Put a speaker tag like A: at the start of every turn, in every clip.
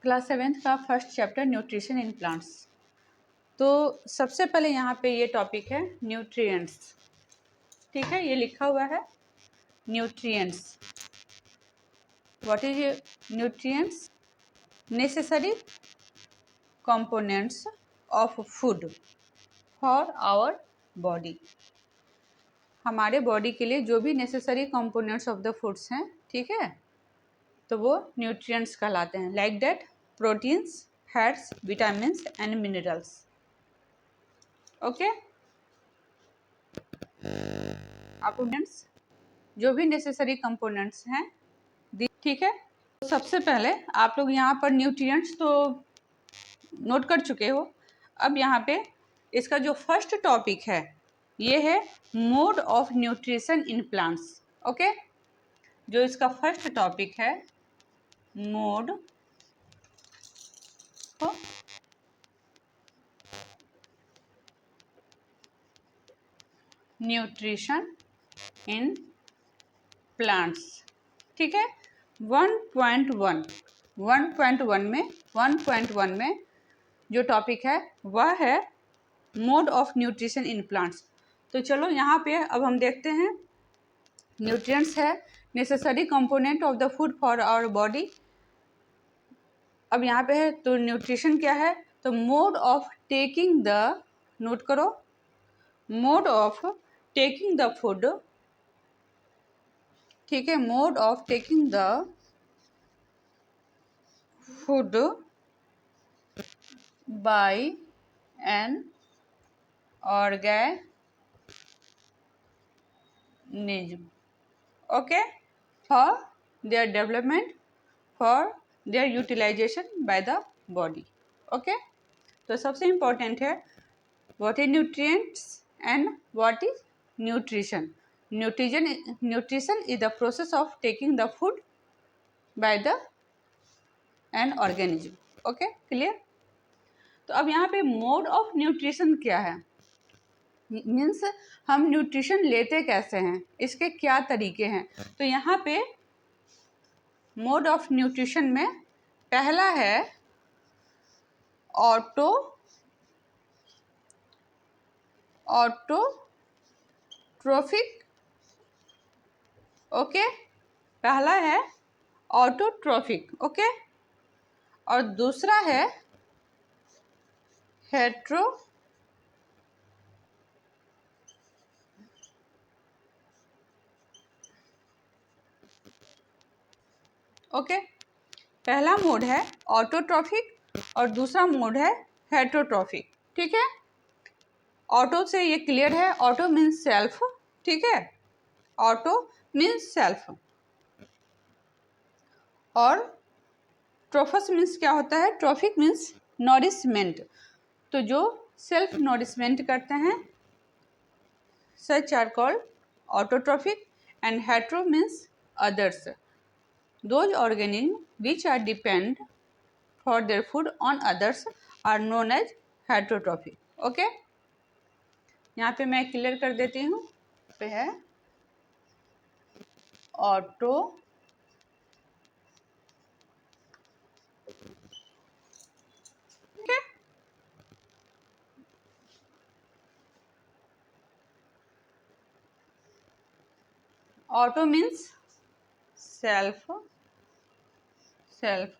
A: Class 7th का first chapter nutrition in plants. तो सबसे पहले यहाँ पे ये टॉपिक है न्यूट्रिएंट्स। ठीक है, ये लिखा हुआ है nutrients. What is nutrients? Necessary components of food for our body. हमारे बॉडी के लिए जो भी necessary components of the foods हैं, ठीक है, तो वो न्यूट्रिएंट्स कहलाते हैं। Like that proteins, fats, vitamins and minerals. Okay, components जो भी नेसेसरी कंपोनेंट्स हैं, ठीक है। तो सबसे पहले आप लोग यहाँ पर न्यूट्रिएंट्स तो नोट कर चुके हो। अब यहाँ पे इसका जो फर्स्ट टॉपिक है ये है mode of nutrition in plants. Okay, जो इसका फर्स्ट टॉपिक है mode of nutrition in plants. ठीक है, 1.1 में जो टॉपिक है वह है mode of nutrition in plants. तो चलो यहाँ पे अब हम देखते हैं। न्यूट्रिएंट्स है necessary component of the food for our body. अब यहाँ पे है तो न्यूट्रिशन क्या है, तो मोड ऑफ टेकिंग द, नोट करो, mode of taking the food. ठीक है, mode of taking the food by an organism, okay, for their development, for their utilization by the body. Okay, तो सबसे important है what is nutrients and what is nutrition. Nutrition is the process of taking the food by the an organism. Okay, clear? तो अब यहाँ पे mode of nutrition क्या है, means हम न्यूट्रिशन लेते कैसे हैं, इसके क्या तरीके हैं। तो यहाँ पे मोड ऑफ न्यूट्रिशन में पहला है ऑटोट्रोफिक। ओके, पहला है ऑटोट्रोफिक। ओके, और दूसरा है हेट्रो ओके, पहला मोड है ऑटोट्रोफिक और दूसरा मोड है हेट्रोट्रोफिक। ठीक है, ऑटो से ये क्लियर है, ऑटो मीन्स सेल्फ। ठीक है, ऑटो मीन्स सेल्फ, और ट्रोफस मीन्स क्या होता है, ट्रॉफिक मीन्स नॉरिशमेंट। तो जो सेल्फ नॉरिशमेंट करते हैं such are called autotrophic, and hetero means others, those organisms which are depend for their food on others are known as heterotrophic. Okay, यहाँ पे मैं क्लियर कर देती हूँ। पे है auto auto means self, self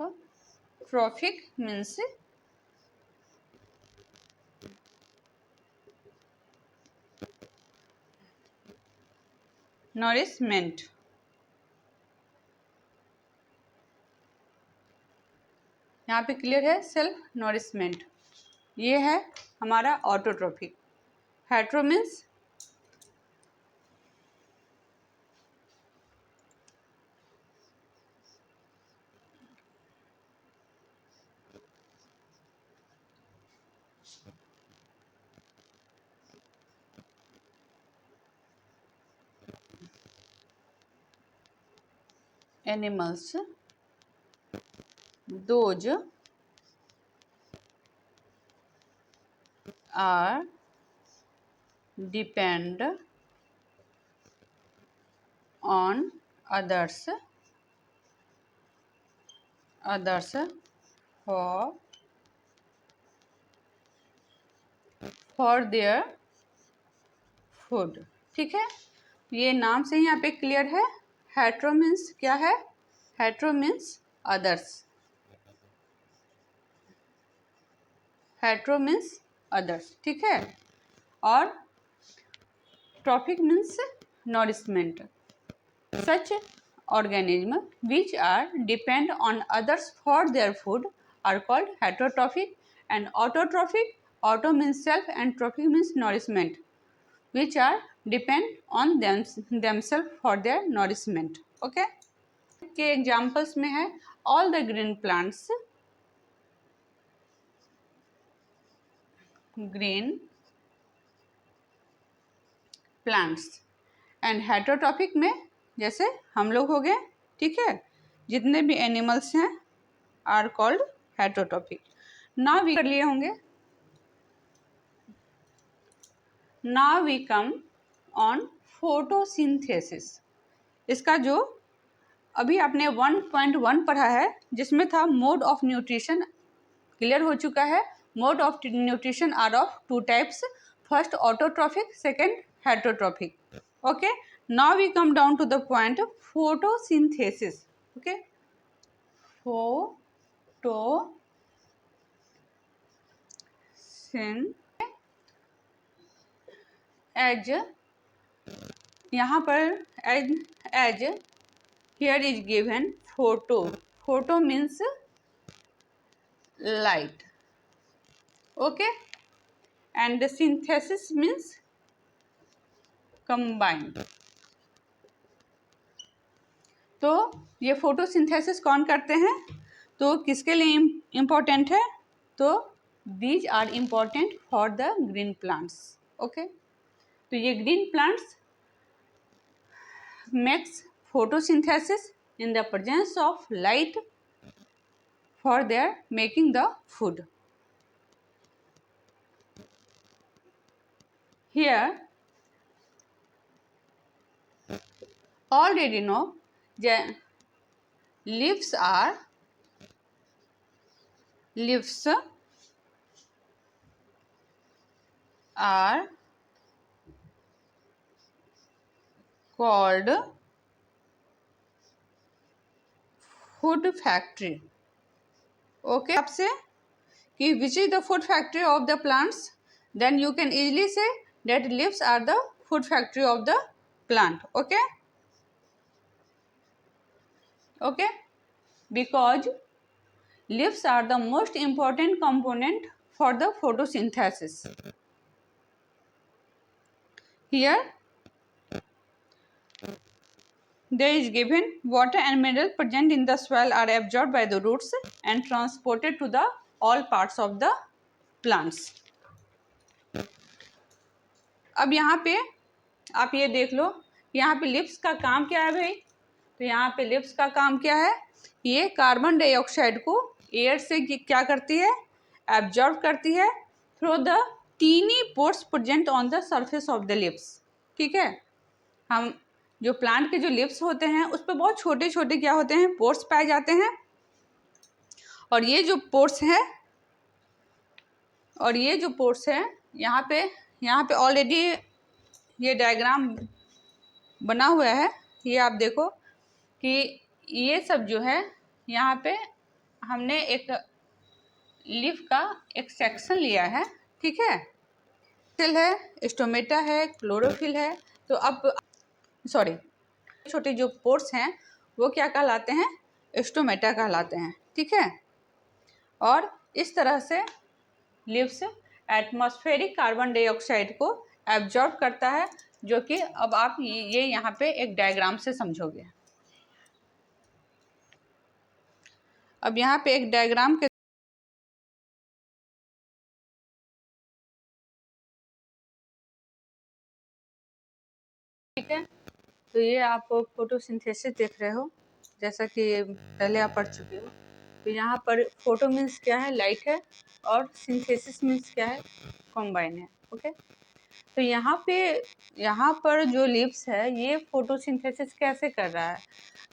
A: trophic means nourishment. यहाँ पे क्लियर है, सेल्फ नॉरिशमेंट, ये है हमारा autotrophic. Hetero means animals, those are depend on others for their food. ठीक है, ये नाम से ही यहाँ पे क्लियर है। हेट्रो मीन्स क्या है? Hetero means others. Hetero means others, ठीक है। और trophic means nourishment. Such organism which are depend on others for their food are called heterotrophic, and autotrophic, auto means self and trophic means nourishment, which are depend on themselves for their nourishment. Okay, के examples में है all the green plants, green plants, and heterotrophic में जैसे हम लोग हो गए, ठीक है, जितने भी एनिमल्स हैं are called heterotrophic. Now we कर लिए होंगे। Now we come on photosynthesis. इसका जो अभी आपने 1.1 पढ़ा है जिसमें था मोड ऑफ न्यूट्रिशन, क्लियर हो चुका है। Mode of nutrition are of two types, first autotrophic, second heterotrophic. Okay, now we come down to the point photosynthesis. Okay, as यहाँ पर as here is given photo means light, okay, and synthesis means combined. तो ये photosynthesis कौन करते हैं, तो किसके लिए इम्पोर्टेंट है, तो these are important for the green plants. Okay, तो ये green plants makes photosynthesis in the presence of light for their making the food. Here already know that leaves are called food factory. Okay, आपसे कि which is the food factory of the plants, then you can easily say that leaves are the food factory of the plant. Okay, okay, because leaves are the most important component for the photosynthesis. Here there is given water and mineral present in the soil are absorbed by the roots and transported to the all parts of the plants. अब यहाँ पे आप ये देख लो, यहाँ पे lips का काम क्या है भाई, तो यहाँ पे लिप्स का काम क्या है, ये कार्बन डाइऑक्साइड को एयर से क्या करती है, एब्जॉर्ब करती है through the tiny pores present on the surface of the lips. ठीक है, हम जो प्लांट के जो लिप्स होते हैं उस पर बहुत छोटे छोटे क्या होते हैं, पोर्स पाए जाते हैं, और ये जो पोर्स है यहाँ पे ऑलरेडी ये डायग्राम बना हुआ है, ये आप देखो कि ये सब जो है यहाँ पे हमने एक लीफ का एक सेक्शन लिया है। ठीक है, सेल है, स्टोमेटा है, क्लोरोफिल है, तो अब छोटे जो पोर्स हैं वो क्या कहलाते हैं, स्टोमेटा कहलाते हैं। ठीक है, और इस तरह से लिव्स एटमॉस्फेरिक कार्बन डाइऑक्साइड को एब्जॉर्ब करता है, जो कि अब आप ये यहाँ पे एक डायग्राम से समझोगे। अब यहाँ पे एक डायग्राम के ठीक है, तो ये आप फोटोसिंथेसिस देख रहे हो, जैसा कि पहले आप पढ़ चुके हो। तो यहाँ पर फोटो मीन्स क्या है, लाइट है, और सिंथेसिस मीन्स क्या है, कॉम्बाइन है। ओके, तो यहाँ पर जो लिप्स है ये फोटोसिंथेसिस कैसे कर रहा है?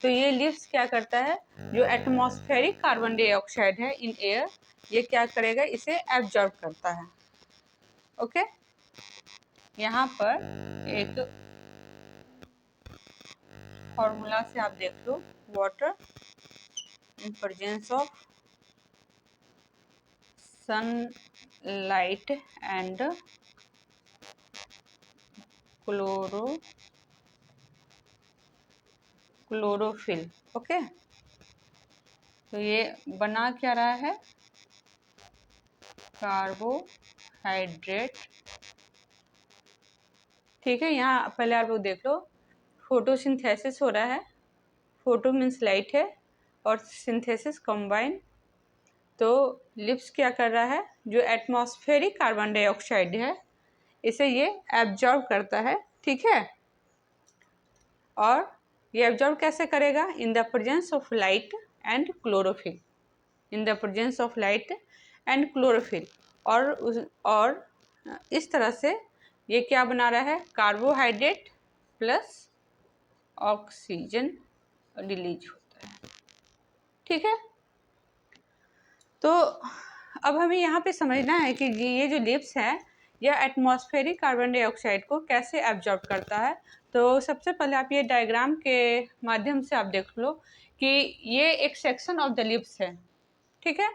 A: तो ये लिप्स क्या करता है, जो एटमॉस्फेरिक कार्बन डाइऑक्साइड है इन एयर, ये क्या करेगा, इसे एब्जॉर्ब करता है। ओके, यहाँ पर एक फॉर्मूला से आप देख लो, water in presence of sunlight and chlorophyll. Okay, तो ये बना क्या रहा है, कार्बोहाइड्रेट। ठीक है, यहाँ पहले आप लोग देख लो, फोटोसिंथेसिस हो रहा है, फोटो मीन्स लाइट है और सिंथेसिस कंबाइन। तो लिप्स क्या कर रहा है, जो एटमॉस्फेरिक कार्बन डाइऑक्साइड है इसे ये एब्जॉर्ब करता है। ठीक है, और ये एब्जॉर्ब कैसे करेगा, in the presence of light and chlorophyll, in the presence of light and chlorophyll. और इस तरह से ये क्या बना रहा है, कार्बोहाइड्रेट प्लस ऑक्सीजन रिलीज होता है। ठीक है, तो अब हमें यहाँ पे समझना है कि ये जो लिप्स है यह एटमॉस्फेरिक कार्बन डाइऑक्साइड को कैसे एब्जॉर्ब करता है। तो सबसे पहले आप ये डायग्राम के माध्यम से आप देख लो कि ये एक सेक्शन ऑफ द लिप्स है। ठीक है,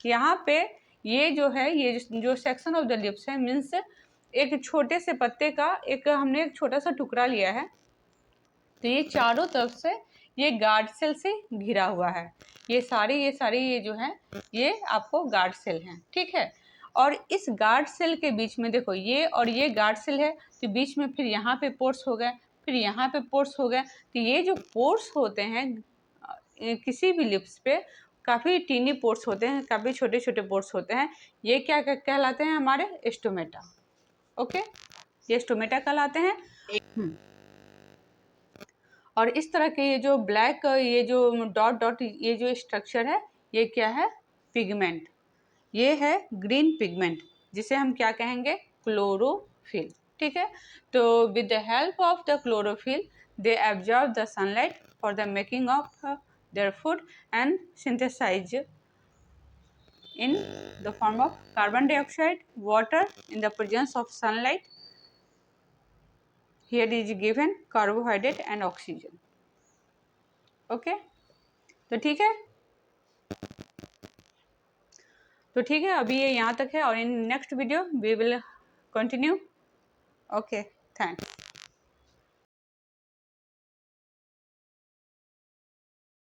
A: यहाँ पे ये जो है, ये जो सेक्शन ऑफ द लिप्स है मीन्स एक छोटे से पत्ते का हमने एक छोटा सा टुकड़ा लिया है। तो ये चारों तरफ से ये गार्ड सेल से घिरा हुआ है। ये सारी ये जो है ये आपको गार्ड सेल हैं। ठीक है, और इस गार्ड सेल के बीच में देखो, ये और ये गार्ड सेल है, तो बीच में फिर यहाँ पे पोर्स हो गए, फिर यहाँ पे पोर्स हो गए। तो ये जो पोर्स होते हैं किसी भी लिप्स पे, काफ़ी टीनी पोर्स होते हैं, काफ़ी छोटे छोटे पोर्स होते हैं। ये क्या कहलाते हैं, हमारे स्टोमेटा। ओके, ये स्टोमेटा कहलाते हैं। और इस तरह के ये जो ब्लैक, ये जो डॉट डॉट, ये जो स्ट्रक्चर है, ये क्या है, पिगमेंट। ये है ग्रीन पिगमेंट, जिसे हम क्या कहेंगे, क्लोरोफिल। ठीक है, तो with the help of the chlorophyll they absorb the sunlight for the making of their food and synthesize in the form of carbon dioxide, water in the presence of sunlight. Here is given carbohydrate and oxygen. Okay, तो ठीक है, अभी ये यहाँ तक है, और in next video we will continue. Okay, thanks.